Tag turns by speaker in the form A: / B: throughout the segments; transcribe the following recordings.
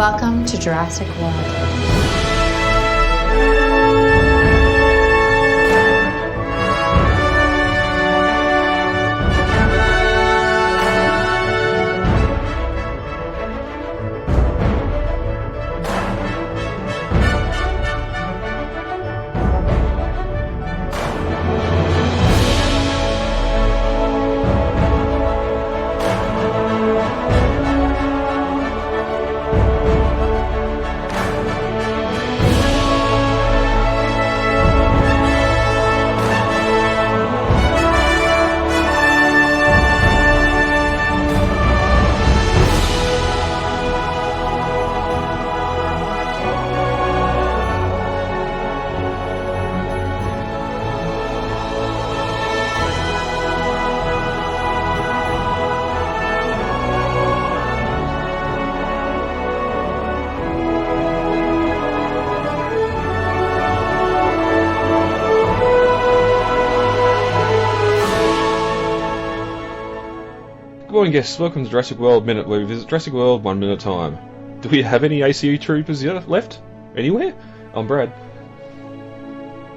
A: Welcome to Jurassic World.
B: Good morning, guests. Welcome to Jurassic World Minute, where we visit Jurassic World 1 minute at a time. Do we have any ACU troopers left? Anywhere? I'm Brad.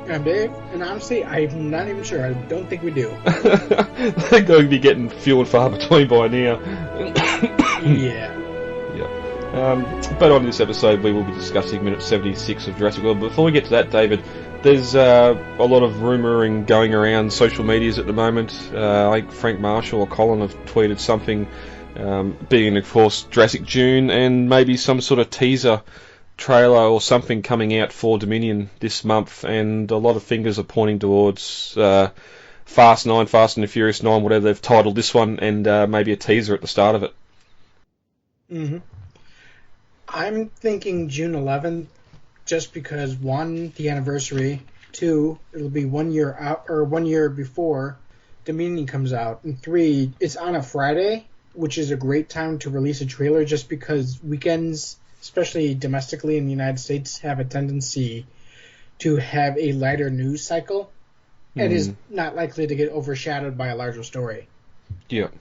C: I'm Dave, and honestly, I'm not even sure. I don't think we do.
B: They're going to be getting few and far between by now.
C: Yeah.
B: But on this episode, we will be discussing minute 76 of Jurassic World. But before we get to that, David, there's a lot of rumouring going around social medias at the moment. Like Frank Marshall or Colin have tweeted something, being, of course, Jurassic June, and maybe some sort of teaser trailer or something coming out for Dominion this month. And a lot of fingers are pointing towards Fast 9, Fast and the Furious 9, whatever they've titled this one, and maybe a teaser at the start of it.
C: Mm-hmm. I'm thinking June 11th, just because 1, the anniversary, 2, it'll be 1 year out or 1 year before Dominion comes out, and 3, it's on a Friday, which is a great time to release a trailer, just because weekends, especially domestically in the United States, have a tendency to have a lighter news cycle, and is not likely to get overshadowed by a larger story.
B: Yep.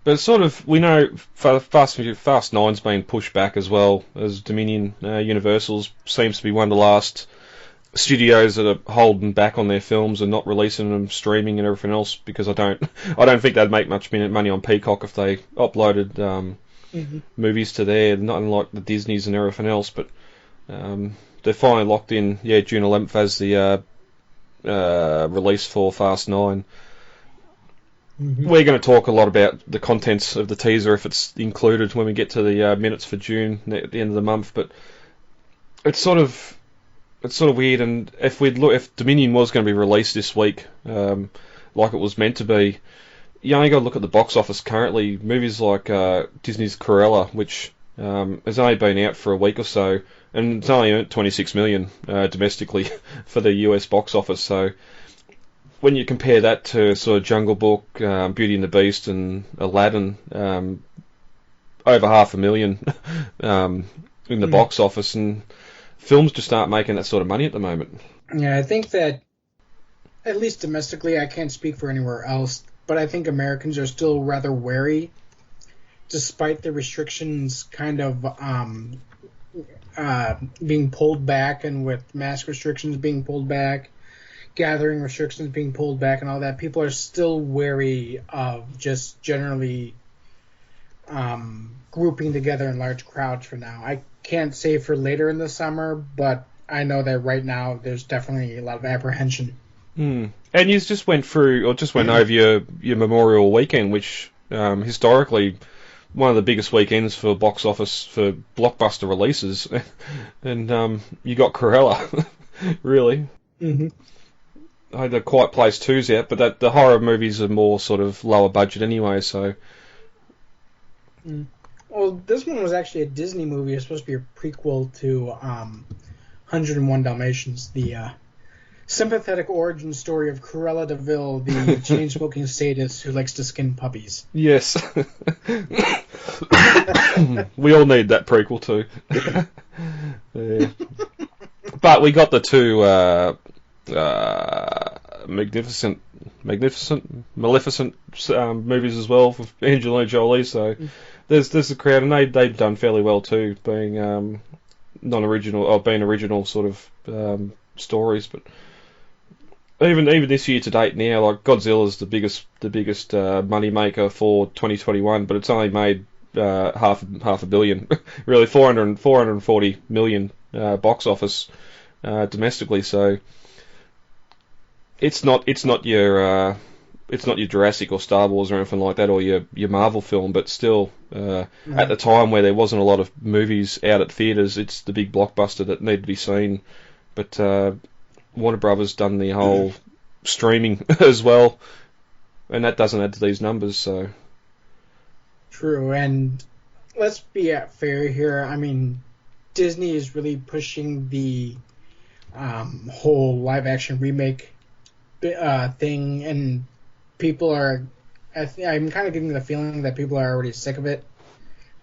B: But sort of, we know Fast 9's been pushed back as well, as Dominion Universal's seems to be one of the last studios that are holding back on their films and not releasing them streaming and everything else, because I don't think they'd make much money on Peacock if they uploaded movies to there, not unlike the Disneys and everything else. But they're finally locked in, June 11th as the release for Fast 9. Mm-hmm. We're going to talk a lot about the contents of the teaser if it's included when we get to the minutes for June at the end of the month. But it's sort of weird. And if Dominion was going to be released this week, like it was meant to be, you only got to look at the box office currently. Movies like Disney's Cruella, which has only been out for a week or so, and it's only earned $26 million domestically for the US box office. So when you compare that to sort of Jungle Book, Beauty and the Beast, and Aladdin, over $500,000 in the box office, and films just aren't making that sort of money at the moment.
C: Yeah, I think that, at least domestically, I can't speak for anywhere else, but I think Americans are still rather wary, despite the restrictions kind of being pulled back, and with mask restrictions being pulled back, gathering restrictions being pulled back and all that, people are still wary of just generally grouping together in large crowds for now. I can't say for later in the summer, but I know that right now there's definitely a lot of apprehension.
B: And you just went over your Memorial Weekend, which historically one of the biggest weekends for box office for blockbuster releases, and you got Cruella, really. Mm-hmm. I had the Quiet Place 2's out, but the horror movies are more sort of lower budget anyway, so...
C: Well, this one was actually a Disney movie. It was supposed to be a prequel to 101 Dalmatians, the sympathetic origin story of Cruella de Vil, the chain-smoking sadist who likes to skin puppies.
B: Yes. We all need that prequel too. Yeah. But we got the two magnificent Maleficent movies as well for Angelina Jolie. So there's a crowd, and they've done fairly well too, being non-original or being original sort of stories. But even this year to date now, like Godzilla's the biggest money maker for 2021, but it's only made half a billion, really 440 million box office domestically. So it's not your Jurassic or Star Wars or anything like that, or your Marvel film, but still at the time where there wasn't a lot of movies out at theatres, it's the big blockbuster that needed to be seen. But Warner Brothers done the whole streaming as well, and that doesn't add to these numbers. So
C: true, and let's be fair here. I mean, Disney is really pushing the whole live-action remake thing, and people are. I'm kind of getting the feeling that people are already sick of it.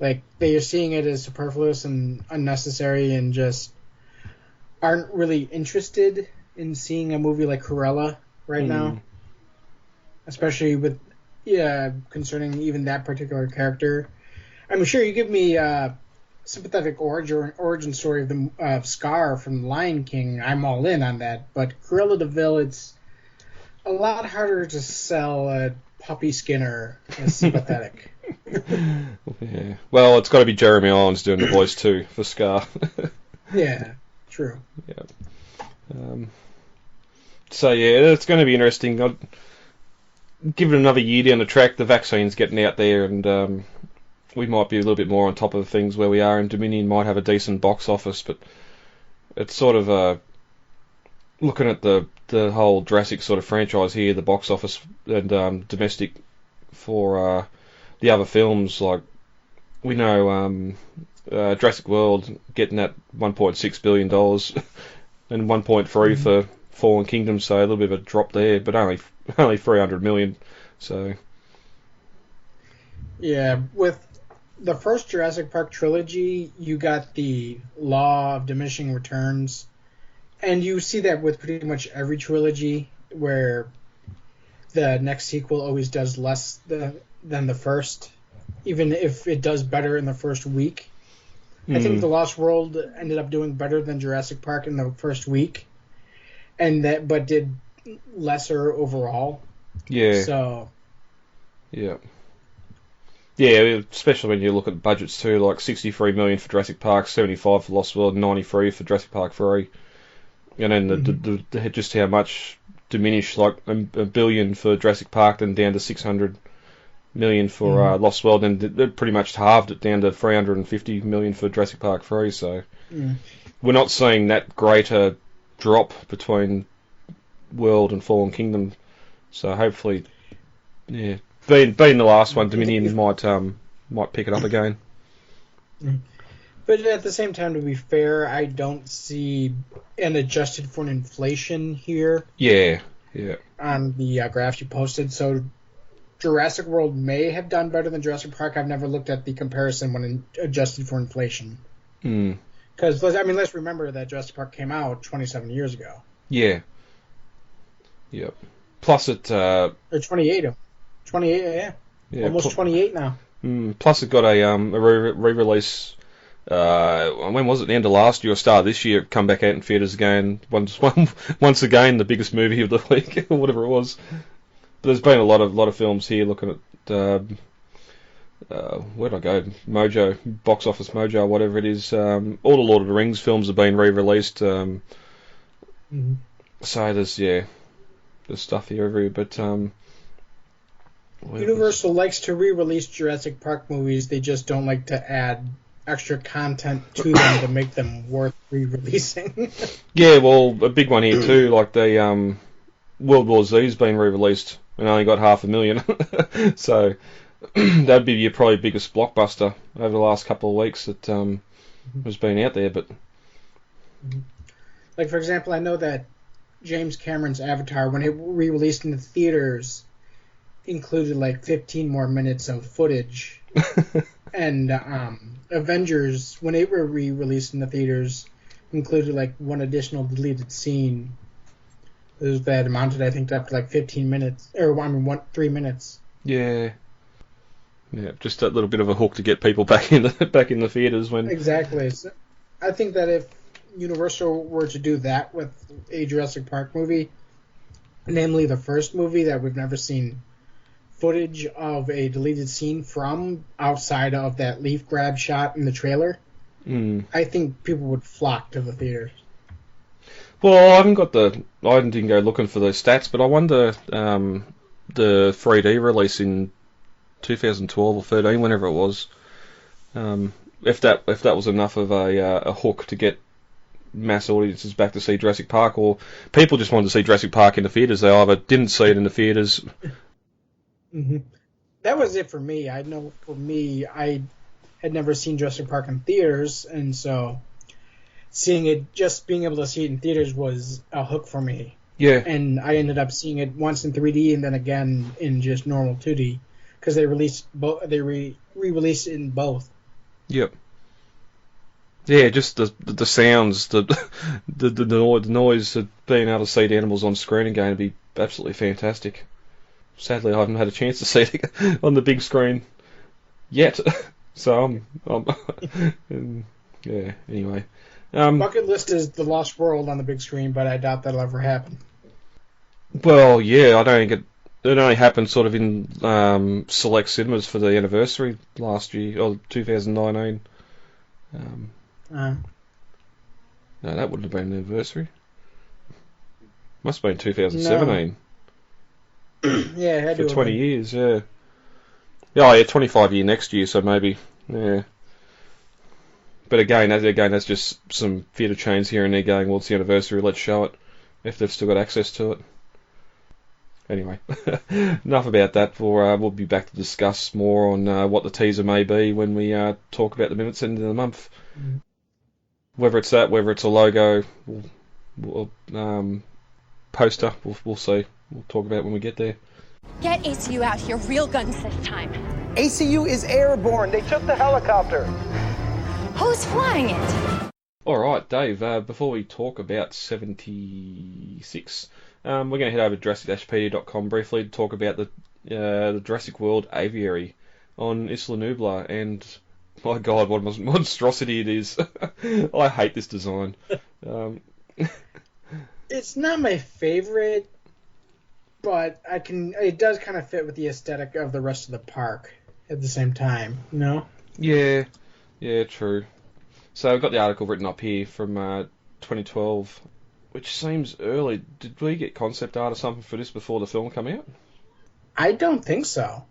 C: Like, they are seeing it as superfluous and unnecessary, and just aren't really interested in seeing a movie like Cruella right now, especially with concerning even that particular character. I'm sure you give me a sympathetic origin story of Scar from Lion King, I'm all in on that. But Cruella de Vil, it's a lot harder to sell a puppy Skinner as sympathetic.
B: Yeah. Well, it's got to be Jeremy Irons doing the voice too for Scar.
C: Yeah, true.
B: Yeah. So yeah, it's going to be interesting. I'd give it another year down the track. The vaccine's getting out there, and we might be a little bit more on top of things where we are, and Dominion might have a decent box office. But it's sort of looking at the whole Jurassic sort of franchise here, the box office and domestic for the other films. Like, we know Jurassic World getting that $1.6 billion and 1.3 for Fallen Kingdom, so a little bit of a drop there, but only 300 million. So
C: yeah, with the first Jurassic Park trilogy, you got the law of diminishing returns, and you see that with pretty much every trilogy, where the next sequel always does less than the first, even if it does better in the first week. I think The Lost World ended up doing better than Jurassic Park in the first week, but did lesser overall.
B: Yeah.
C: So.
B: Yeah. Yeah, especially when you look at budgets too, like 63 million for Jurassic Park, 75 for Lost World, 93 for Jurassic Park 3, and then the just how much diminished, like a billion for Jurassic Park, then down to 600 million for Lost World, and they pretty much halved it down to 350 million for Jurassic Park 3. So we're not seeing that greater drop between World and Fallen Kingdom. So hopefully, yeah, being the last one, Dominion might pick it up again.
C: But at the same time, to be fair, I don't see an adjusted for an inflation here.
B: Yeah.
C: On the graphs you posted, so Jurassic World may have done better than Jurassic Park. I've never looked at the comparison when adjusted for inflation. Because, let's remember that Jurassic Park came out 27 years ago.
B: Yeah. Yep. Plus it...
C: or 28. 28, yeah. Almost 28 now.
B: Plus it got a re-release... when was it? The end of last year or start of this year? Come back out in theatres again. Once again, the biggest movie of the week, or whatever it was. But there's been a lot of films here looking at where'd I go? Mojo, Box Office Mojo, whatever it is. All the Lord of the Rings films have been re-released. So there's stuff here everywhere. But
C: Universal likes to re-release Jurassic Park movies. They just don't like to add extra content to them to make them worth re-releasing. Yeah,
B: well, a big one here too, like the World War Z's been re-released and only got 500,000. So that'd be your probably biggest blockbuster over the last couple of weeks that has been out there. But
C: like, for example, I know that James Cameron's Avatar, when it re-released in the theaters, included like 15 more minutes of footage. And Avengers, when it were re-released in the theaters, included like one additional deleted scene. That amounted, I think, to up to like 15 minutes, or 3 minutes.
B: Yeah. Yeah, just a little bit of a hook to get people back in the theaters when.
C: Exactly. So I think that if Universal were to do that with a Jurassic Park movie, namely the first movie that we've never seen footage of a deleted scene from outside of that leaf grab shot in the trailer, I think people would flock to the theaters.
B: Well, I didn't go looking for those stats, but I wonder the 3D release in 2012 or 13, whenever it was, if that was enough of a hook to get mass audiences back to see Jurassic Park, or people just wanted to see Jurassic Park in the theaters. They either didn't see it in the theaters.
C: Mm-hmm. That was it for me. I know for me, I had never seen Jurassic Park in theaters, and so being able to see it in theaters was a hook for me.
B: Yeah.
C: And I ended up seeing it once in 3D and then again in just normal 2D because they released they re-released it in both.
B: Yep. Yeah, just the sounds, the noise of being able to see the animals on screen again would be absolutely fantastic. Sadly, I haven't had a chance to see it on the big screen yet, so yeah. Anyway,
C: bucket list is The Lost World on the big screen, but I doubt that'll ever happen.
B: Well, yeah, I don't think it only happened sort of in select cinemas for the anniversary last year, or 2019. No, that wouldn't have been an anniversary. Must have been 2017.
C: No. Yeah, it had
B: for
C: to
B: 20 years, yeah. Oh, yeah, 25 year next year, so maybe, yeah. But again, that's just some theatre chains here and there going, well, it's the anniversary, let's show it, if they've still got access to it. Anyway, enough about that. We'll be back to discuss more on what the teaser may be when we talk about the minutes end of the month.
C: Mm-hmm.
B: Whether it's that, whether it's a logo, poster, we'll see. We'll talk about it when we get there.
D: Get ACU out here, real guns this time.
E: ACU is airborne. They took the helicopter.
D: Who's flying it?
B: Alright, Dave, before we talk about 76, we're going to head over to Jurassic-Pedia.com briefly to talk about the Jurassic World Aviary on Isla Nublar, and my god, what a monstrosity it is. I hate this design.
C: It's not my favorite, but it does kind of fit with the aesthetic of the rest of the park at the same time, you know?
B: Yeah, true. So I've got the article written up here from 2012, which seems early. Did we get concept art or something for this before the film came out?
C: I don't think so.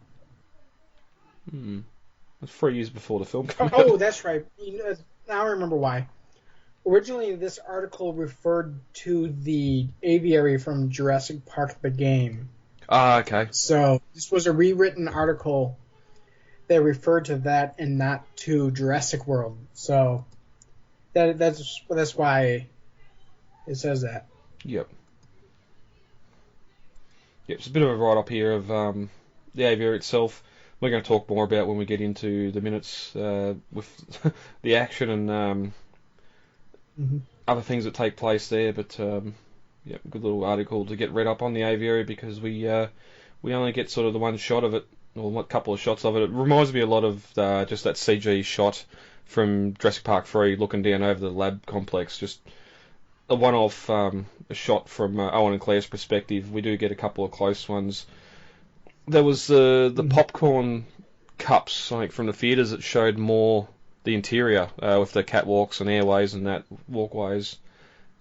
B: It's 3 years before the film came out.
C: Oh, that's right. Now I remember why. Originally, this article referred to the aviary from Jurassic Park the game.
B: Ah, okay.
C: So this was a rewritten article that referred to that and not to Jurassic World. So that's why it says that.
B: Yep. It's a bit of a write-up here of the aviary itself. We're going to talk more about when we get into the minutes with the action and other things that take place there. But good little article to get read up on the aviary because we only get sort of the one shot of it, or a couple of shots of it. It reminds me a lot of just that CG shot from Jurassic Park 3 looking down over the lab complex. Just a one-off a shot from Owen and Claire's perspective. We do get a couple of close ones. There was the popcorn cups, I think, from the theatres that showed more the interior with the catwalks and airways and that walkways.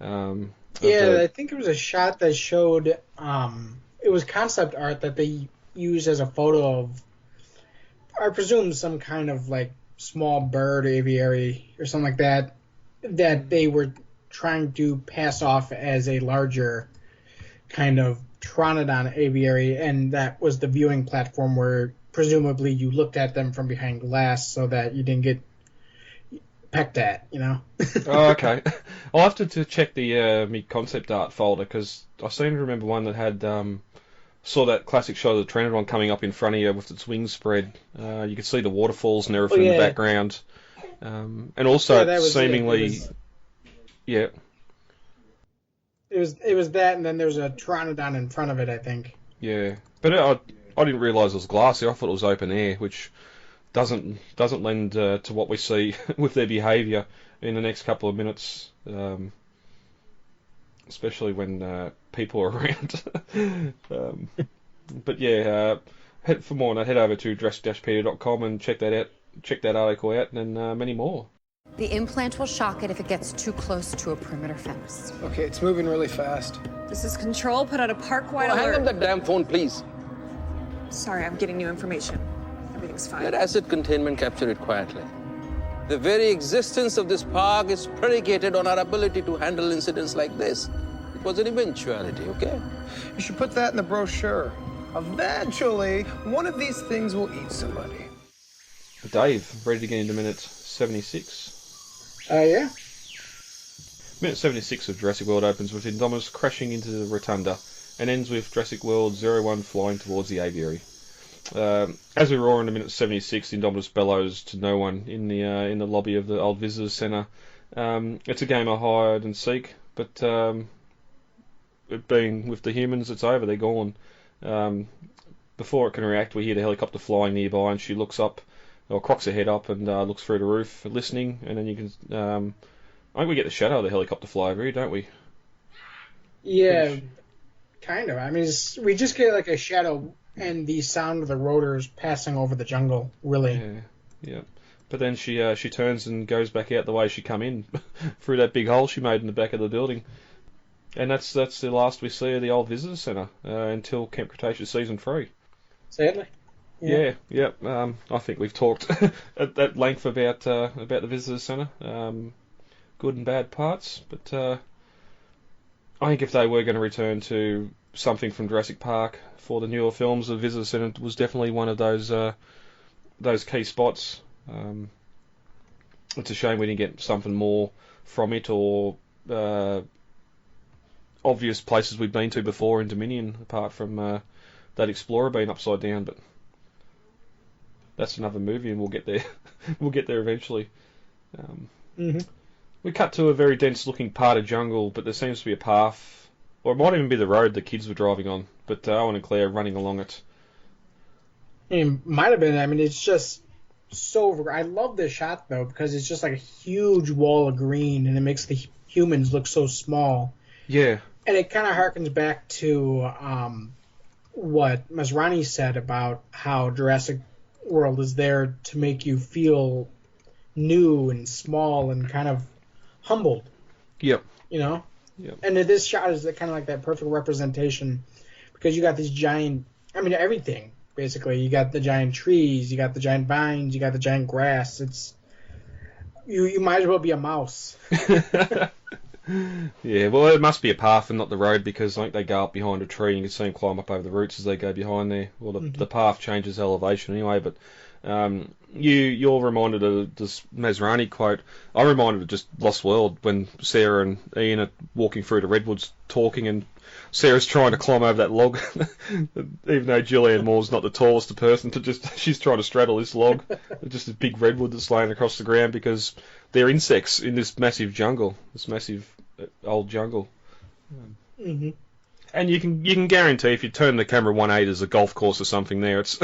C: I think it was a shot that showed it was concept art that they used as a photo of, I presume, some kind of like small bird aviary or something like that they were trying to pass off as a larger kind of Tronodon aviary, and that was the viewing platform where presumably you looked at them from behind glass so that you didn't get pecked at, you know?
B: Oh, okay. I'll have to check the me concept art folder because I seem to remember one that had saw that classic shot of the Pteranodon coming up in front of you with its wings spread. You could see the waterfalls and everything in the background, and also seemingly,
C: It was that, and then there's a Pteranodon in front of it, I think.
B: Yeah, but I didn't realise it was glassy. I thought it was open air, which doesn't lend to what we see with their behaviour in the next couple of minutes, especially when people are around. But yeah, for more on that, head over to jurassic-pedia.com and check that out. Check that article out, and many more.
A: The implant will shock it if it gets too close to a perimeter fence.
E: Okay, it's moving really fast.
F: This is Control. Put out a park-wide
G: Hang
F: alert.
G: up that damn phone, please.
F: Sorry, I'm getting new information. Everything's fine.
G: Let asset containment capture it quietly. The very existence of this park is predicated on our ability to handle incidents like this. It was an eventuality, okay?
E: You should put that in the brochure. Eventually, one of these things will eat somebody.
B: Dave, ready to get into minute 76?
C: Yeah.
B: Minute 76 of Jurassic World opens with Indominus crashing into the rotunda and ends with Jurassic World 01 flying towards the aviary. As we roar into minute 76, Indominus bellows to no one in the lobby of the old visitors centre. It's a game of hide and seek, but it being with the humans, it's over. They're gone. Before it can react, we hear the helicopter flying nearby, and she looks up, or cocks her head up and looks through the roof, listening. And then you can, I think we get the shadow of the helicopter fly over here, don't we?
C: Yeah, kind of. I mean, we just get like a shadow and the sound of the rotors passing over the jungle, really.
B: Yeah. But then she turns and goes back out the way she come in, through that big hole she made in the back of the building. And that's the last we see of the old visitor centre until Camp Cretaceous Season 3.
C: Sadly.
B: Yeah. I think we've talked at length about the visitor centre, good and bad parts. But I think if they were going to return to something from Jurassic Park for the newer films, the visitor centre was definitely one of those key spots. It's a shame we didn't get something more from it, or obvious places we've been to before in Dominion, apart from that Explorer being upside down. But that's another movie, and we'll get there. We'll get there eventually. We cut to a very dense-looking part of jungle, but there seems to be a path, or it might even be the road the kids were driving on. But Owen and Claire running along it.
C: It might have been. I mean, it's just so. I love this shot though, because it's just like a huge wall of green, and it makes the humans look so small.
B: Yeah.
C: And it kind of harkens back to what Masrani said about how Jurassic World is there to make you feel new and small and kind of humbled.
B: Yep.
C: You know?
B: Yep.
C: And this shot is kind of like that perfect representation, because you got these giant, I mean, everything, basically. You got the giant trees, you got the giant vines, you got the giant grass. It's you might as well be a mouse.
B: Yeah, well, it must be a path and not the road, because I think they go up behind a tree and you can see them climb up over the roots as they go behind there. Well, the path changes elevation anyway, but you're reminded of this Masrani quote. I'm reminded of just Lost World, when Sarah and Ian are walking through the redwoods talking, and Sarah's trying to climb over that log, even though Julianne Moore's not the tallest person, she's trying to straddle this log, just a big redwood that's laying across the ground, because they're insects in this massive jungle, this massive old jungle. And you can guarantee if you turn the camera 180, there's a golf course or something there. It's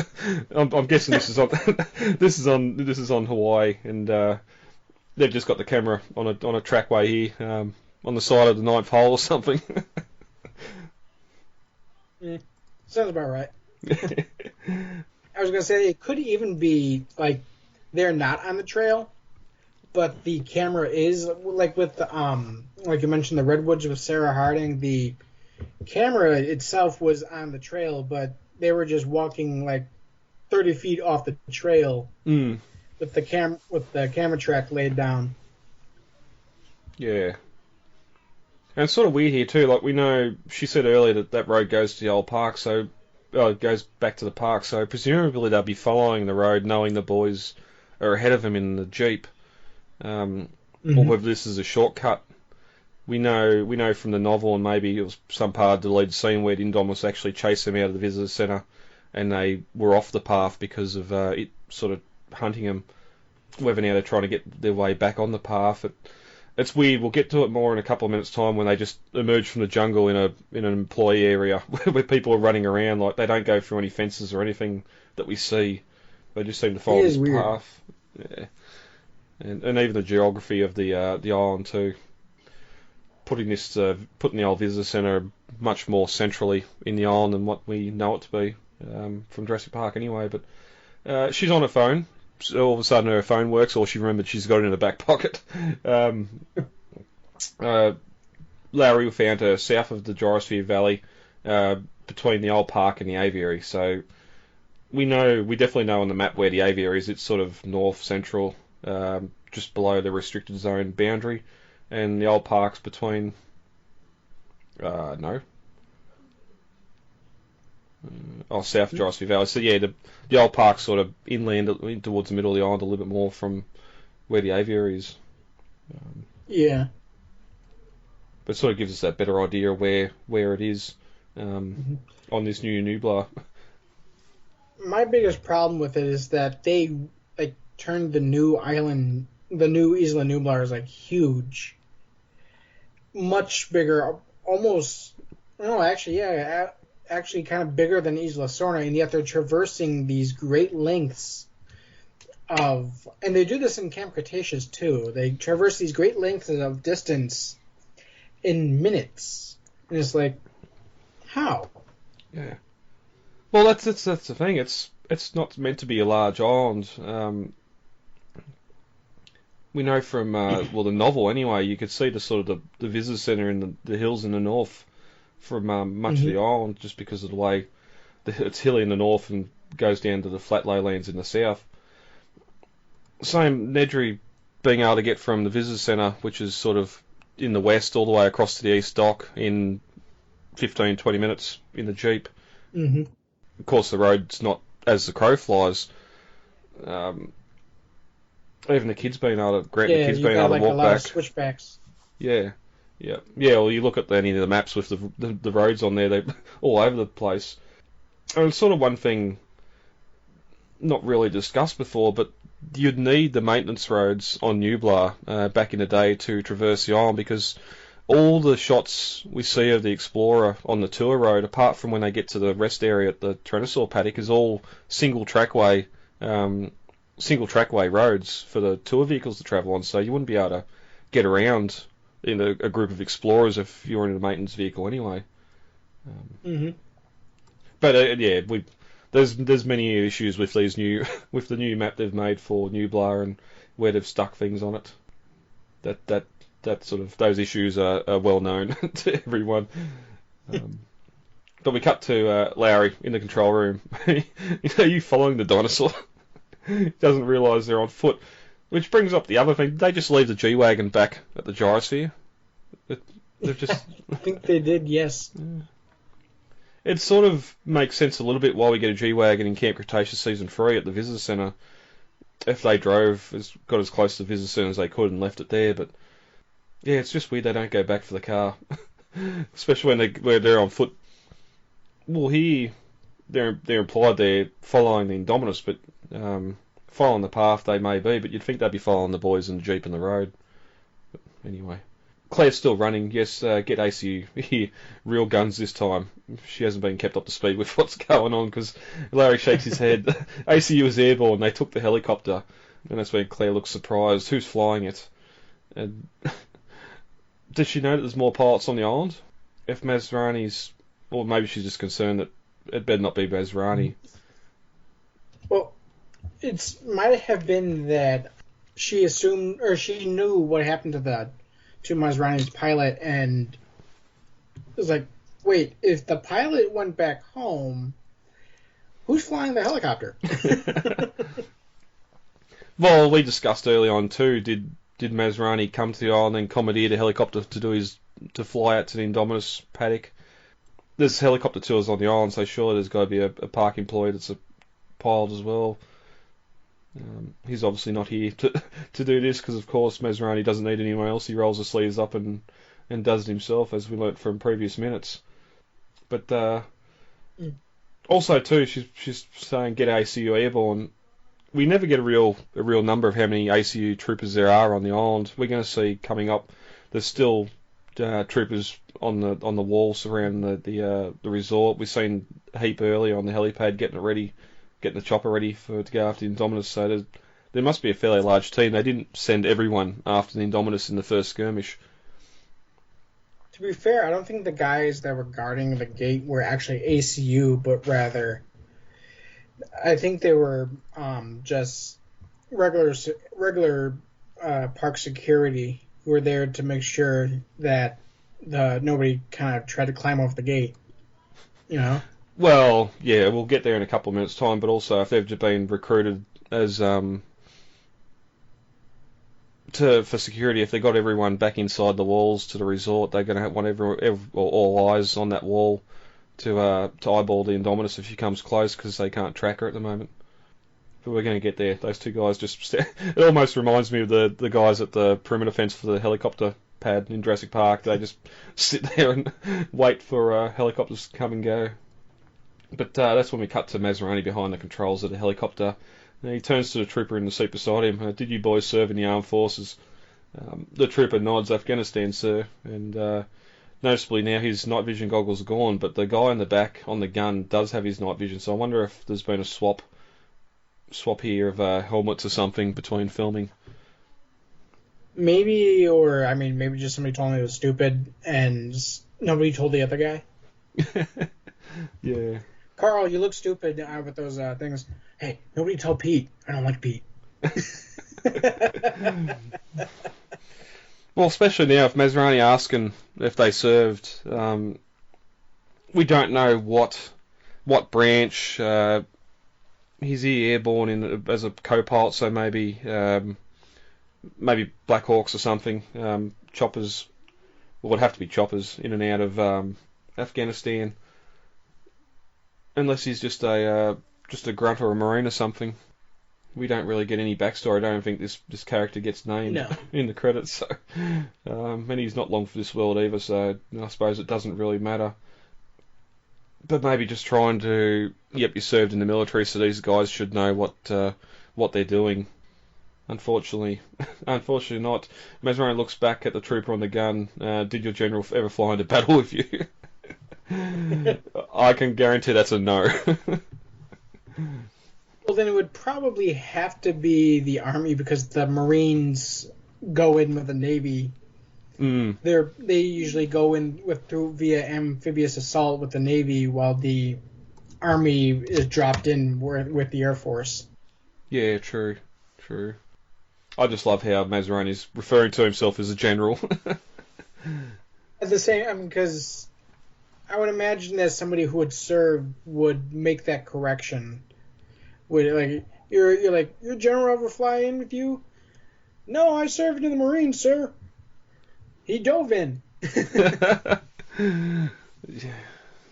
B: I'm guessing this is on Hawaii, and they've just got the camera on a trackway here, on the side of the 9th hole or something.
C: Sounds about right. I was gonna say it could even be like they're not on the trail, but the camera is, like with the like you mentioned, the redwoods with Sarah Harding. The camera itself was on the trail, but they were just walking like 30 feet off the trail with the camera track laid down.
B: Yeah. And it's sort of weird here too. Like, we know she said earlier that road goes to the old park, so it goes back to the park. So presumably they'll be following the road, knowing the boys are ahead of them in the jeep, or whether this is a shortcut. We know from the novel, and maybe it was some part of the lead scene, where Indominus actually chased them out of the visitor centre, and they were off the path because of it sort of hunting them. Whether now they're trying to get their way back on the path. It's weird. We'll get to it more in a couple of minutes' time when they just emerge from the jungle in an employee area where people are running around. Like, they don't go through any fences or anything that we see. They just seem to follow this path. Yeah. And even the geography of the island too. Putting the old visitor centre much more centrally in the island than what we know it to be from Jurassic Park anyway. But she's on her phone. So all of a sudden her phone works, or she remembered she's got it in her back pocket. Larry found her south of the Jurassic Valley, between the old park and the Aviary. So we definitely know on the map where the Aviary is. It's sort of north central, just below the restricted zone boundary, and the old park's between. South Jurassic Valley. So yeah, the old park's sort of inland towards the middle of the island a little bit more from where the Aviary is.
C: Yeah.
B: But it sort of gives us that better idea of where it is on this new Nublar.
C: My biggest problem with it is that they turned the new island, the new Isla Nublar is huge, much bigger, almost. No, actually, yeah. Actually kind of bigger than Isla Sorna, and yet they're traversing these great lengths of... And they do this in Camp Cretaceous, too. They traverse these great lengths of distance in minutes. And it's how?
B: Yeah. Well, that's the thing. It's not meant to be a large island. We know from, the novel anyway, you could see the sort of the visitor centre in the hills in the north from much of the island, just because of the way it's hilly in the north and goes down to the flat lowlands in the south. Same Nedry being able to get from the visitor centre, which is sort of in the west, all the way across to the east dock in 15-20 minutes in the Jeep. Mm-hmm. Of course, the road's not as the crow flies. Even the kids being able to walk back.
C: Switchbacks.
B: Yeah. Yeah. Well, you look at any of the maps with the roads on there; they're all over the place. And it's sort of one thing not really discussed before, but you'd need the maintenance roads on Nublar back in the day to traverse the island, because all the shots we see of the Explorer on the tour road, apart from when they get to the rest area at the Tyrannosaur paddock, is all single trackway roads for the tour vehicles to travel on. So you wouldn't be able to get around in a group of Explorers if you're in a maintenance vehicle anyway. But there's many issues with these with the new map they've made for Nublar and where they've stuck things on it. That sort of those issues are well known to everyone. But we cut to Lowry in the control room. Are you following the dinosaur? He doesn't realise they're on foot. Which brings up the other thing. Did they just leave the G-Wagon back at the gyrosphere? They've just...
C: I think they did, yes.
B: Yeah. It sort of makes sense a little bit why we get a G-Wagon in Camp Cretaceous Season 3 at the Visitor Centre. If they got as close to the Visitor Centre as they could and left it there, but... Yeah, it's just weird they don't go back for the car. Especially when they're on foot. Well, here, they're implied they're following the Indominus, but... following the path they may be, but you'd think they'd be following the boys in the Jeep in the road. But anyway. Claire's still running. Yes, get ACU here. Real guns this time. She hasn't been kept up to speed with what's going on, because Larry shakes his head. ACU is airborne. They took the helicopter. And that's when Claire looks surprised. Who's flying it? And does she know that there's more pilots on the island? If Masrani's... Or maybe she's just concerned that it better not be Masrani.
C: Well... It might have been that she assumed, or she knew what happened to Masrani's pilot, and it was wait, if the pilot went back home, who's flying the helicopter?
B: Well, we discussed early on too. Did Masrani come to the island and commandeer the helicopter to fly out to the Indominus paddock? There's helicopter tours on the island, so surely there's got to be a park employee that's a pilot as well. He's obviously not here to do this, because of course Masrani doesn't need anyone else. He rolls his sleeves up and does it himself, as we learnt from previous minutes. But also too, she's saying get ACU airborne. we never get a real number of how many ACU troopers there are on the island. We're going to see coming up. There's still troopers on the walls around the resort. We've seen a heap earlier on the helipad getting the chopper ready to go after the Indominus. So there must be a fairly large team. They didn't send everyone after the Indominus in the first skirmish.
C: To be fair, I don't think the guys that were guarding the gate were actually ACU, but rather, I think they were just regular park security who were there to make sure that nobody kind of tried to climb off the gate. You know?
B: Well, yeah, we'll get there in a couple of minutes' time, but also if they've been recruited as for security, if they got everyone back inside the walls to the resort, they're going to want all eyes on that wall to eyeball the Indominus if she comes close, because they can't track her at the moment. But we're going to get there. Those two guys it almost reminds me of the guys at the perimeter fence for the helicopter pad in Jurassic Park. They just sit there and wait for helicopters to come and go. But that's when we cut to Masrani behind the controls of the helicopter. And he turns to the trooper in the seat beside him. Did you boys serve in the armed forces? The trooper nods, Afghanistan, sir. And noticeably now his night vision goggles are gone, but the guy in the back on the gun does have his night vision. So I wonder if there's been a swap here of helmets or something between filming.
C: Maybe, or I mean, maybe just somebody told me it was stupid and nobody told the other guy.
B: Yeah.
C: Carl, you look stupid with those things. Hey, nobody tell Pete. I don't like Pete.
B: Well, especially now, if Masrani asking if they served, we don't know what branch. Is he airborne as a co-pilot? So maybe Black Hawks or something. Choppers would have to be choppers in and out of Afghanistan, unless he's just a grunt or a marine or something. We don't really get any backstory. I don't think this character gets named in the credits. So, and he's not long for this world either, so I suppose it doesn't really matter. But maybe just trying to, you served in the military, so these guys should know what they're doing. Unfortunately not. Masrani looks back at the trooper on the gun. Did your general ever fly into battle with you? I can guarantee that's a no.
C: Well, then it would probably have to be the Army, because the Marines go in with the Navy. They usually go in via amphibious assault with the Navy, while the Army is dropped in with the Air Force. Yeah,
B: true. I just love how Masrani is referring to himself as a general.
C: At the same, because I would imagine that somebody who would serve would make that correction. Would you're like, your general ever fly in with you? No, I served in the Marines, sir. He dove in.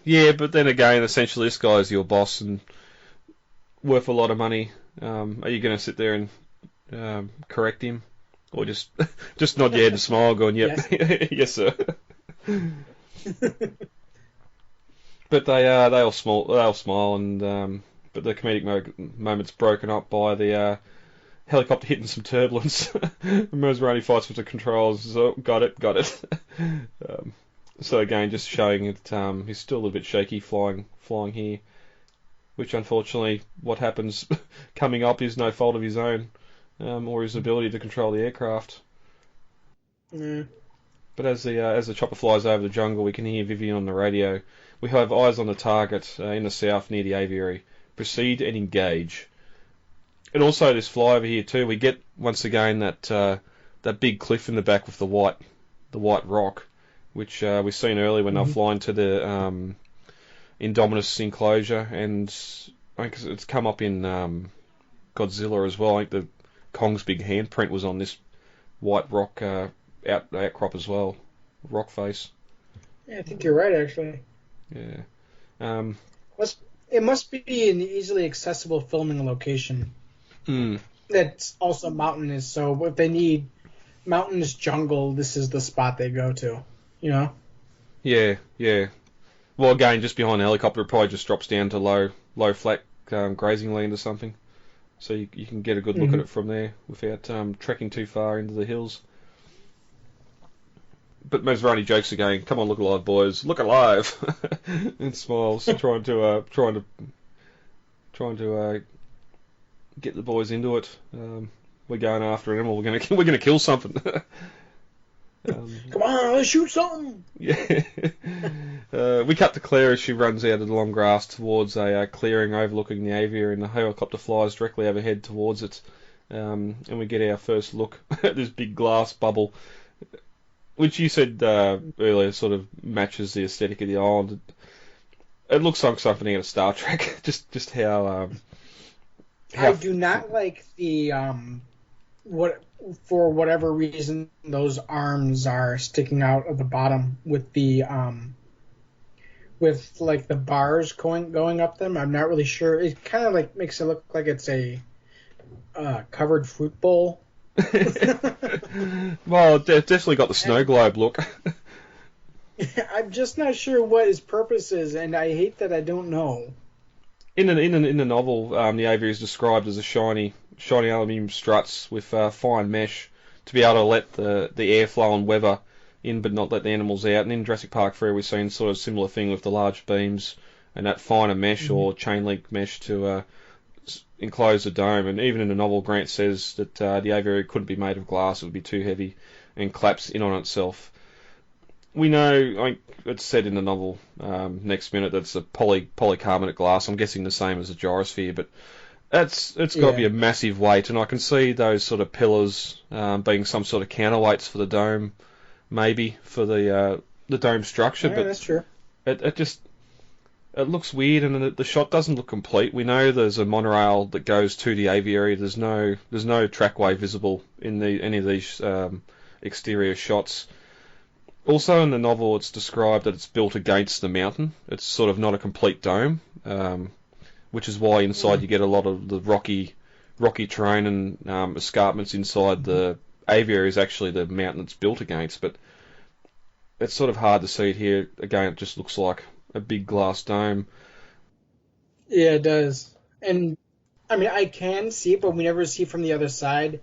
B: Yeah, but then again, essentially this guy is your boss and worth a lot of money. Are you going to sit there and correct him, or just nod your head and smile, going, "Yep, yes, yes sir." But they all smile, and but the comedic moment's broken up by the helicopter hitting some turbulence. Masrani fights with the controls. So got it. So again, just showing that he's still a little bit shaky flying here, which unfortunately, what happens coming up is no fault of his own, or his ability to control the aircraft.
C: Yeah.
B: But as the chopper flies over the jungle, we can hear Vivian on the radio. We have eyes on the target in the south near the aviary. Proceed and engage. And also this flyover here too, we get once again that big cliff in the back with the white rock, which we've seen earlier when they're flying to the Indominus enclosure, and I think it's come up in Godzilla as well. I think the Kong's big handprint was on this white rock outcrop as well, rock face.
C: Yeah, I think you're right, actually.
B: Yeah.
C: It must be an easily accessible filming location. That's also mountainous, so if they need mountainous jungle, this is the spot they go to, you know?
B: Yeah. Well, again, just behind the helicopter, it probably just drops down to low flat grazing land or something. so you can get a good look at it from there without trekking too far into the hills. But Masrani jokes again, "Come on, look alive, boys! Look alive!" and smiles, trying to get the boys into it. We're going after an animal. We're gonna kill something.
C: Come on, let's shoot something.
B: Yeah. We cut to Claire as she runs out of the long grass towards a clearing overlooking the aviary, and the helicopter flies directly overhead towards it. And we get our first look at this big glass bubble, which you said earlier sort of matches the aesthetic of the island. It looks like something out of Star Trek. just how.
C: I do not like the for whatever reason those arms are sticking out of the bottom with the with like the bars going up them. I'm not really sure. It kind of like makes it look like it's a covered fruit bowl.
B: Well, it definitely got the snow globe look.
C: I'm just not sure what his purpose is, and I hate that I don't know.
B: In the novel, the aviary is described as a shiny aluminium struts with fine mesh to be able to let the airflow and weather in, but not let the animals out. And in Jurassic Park 3, we've seen sort of similar thing with the large beams and that finer mesh or chain link mesh to enclose the dome. And even in the novel, Grant says that the aviary couldn't be made of glass; it would be too heavy and collapse in on itself. We know, it's said in the novel, next minute, that's a polycarbonate glass. I'm guessing the same as a gyrosphere, but it's got to be a massive weight, and I can see those sort of pillars being some sort of counterweights for the dome, maybe for the dome structure.
C: Yeah,
B: but
C: that's true.
B: It looks weird, and the shot doesn't look complete. We know there's a monorail that goes to the aviary. There's no trackway visible in any of these exterior shots. Also in the novel, it's described that it's built against the mountain. It's sort of not a complete dome, which is why inside you get a lot of the rocky terrain and escarpments inside the aviary is actually the mountain it's built against. But it's sort of hard to see it here. Again, it just looks like a big glass dome.
C: Yeah, it does. And, I mean, I can see it, but we never see from the other side.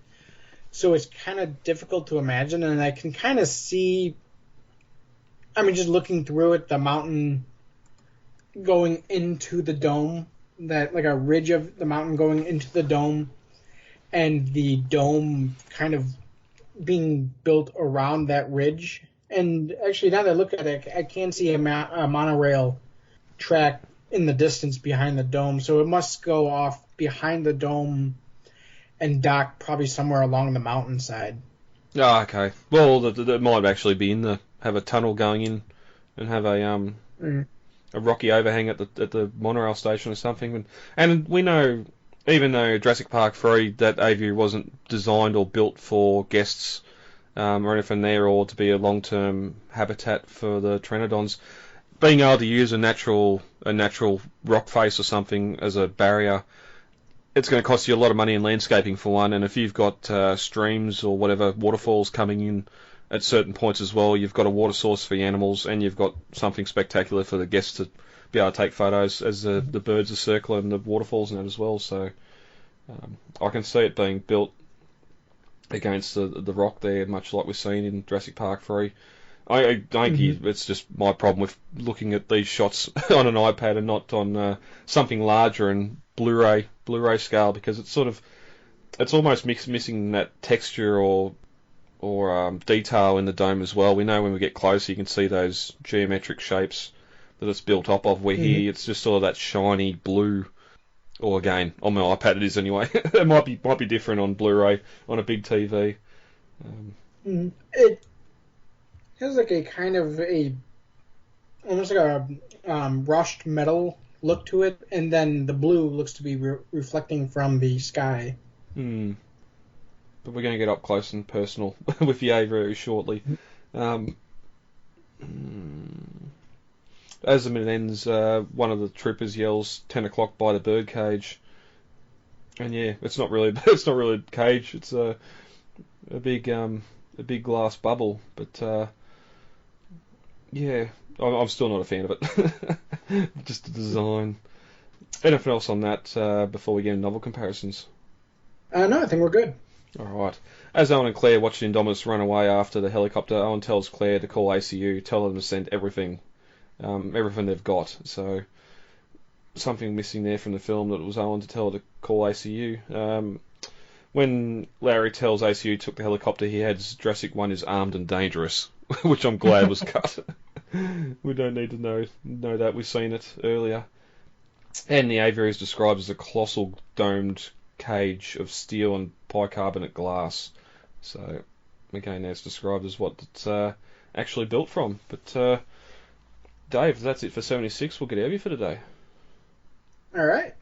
C: So it's kind of difficult to imagine, and I can kind of see... I mean, just looking through it, the mountain going into the dome, that like a ridge of the mountain going into the dome, and the dome kind of being built around that ridge. And actually, now that I look at it, I can see a monorail track in the distance behind the dome. So it must go off behind the dome and dock probably somewhere along the mountainside.
B: Oh, okay. Well, that might actually be have a tunnel going in and have a rocky overhang at the monorail station or something. And we know, even though Jurassic Park 3, that aviary wasn't designed or built for guests or anything there, or to be a long-term habitat for the Pteranodons, being able to use a natural rock face or something as a barrier, it's going to cost you a lot of money in landscaping for one. And if you've got streams or whatever, waterfalls coming in at certain points as well, you've got a water source for the animals, and you've got something spectacular for the guests to be able to take photos as the birds are circling the waterfalls and that as well. So I can see it being built against the rock there, much like we've seen in Jurassic Park 3. I think it's just my problem with looking at these shots on an iPad and not on something larger and Blu-ray scale, because it's almost missing that texture or detail in the dome as well. We know when we get closer, you can see those geometric shapes that it's built up of. Where here, it's just sort of that shiny blue. Or again, on my iPad it is anyway. It might be different on Blu-ray on a big TV.
C: It has like a kind of almost like a brushed metal look to it, and then the blue looks to be reflecting from the sky.
B: But we're going to get up close and personal with the aviary shortly. As the minute ends, one of the troopers yells 10 o'clock by the Birdcage. And yeah, it's not really a cage, it's a big glass bubble, but yeah, I'm still not a fan of it. Just the design. Anything else on that before we get into novel comparisons?
C: No, I think we're good.
B: All right. As Owen and Claire watch the Indominus run away after the helicopter, Owen tells Claire to call ACU, tell them to send everything they've got. So something missing there from the film that was Owen to tell her to call ACU. When Larry tells ACU took the helicopter, he adds Jurassic 1 is armed and dangerous, which I'm glad was cut. We don't need to know that. We've seen it earlier. And the aviary is described as a colossal domed cage of steel and bicarbonate glass. So, again, that's described as what it's actually built from. But, Dave, that's it for 76. We'll get out of here for today.
C: All right.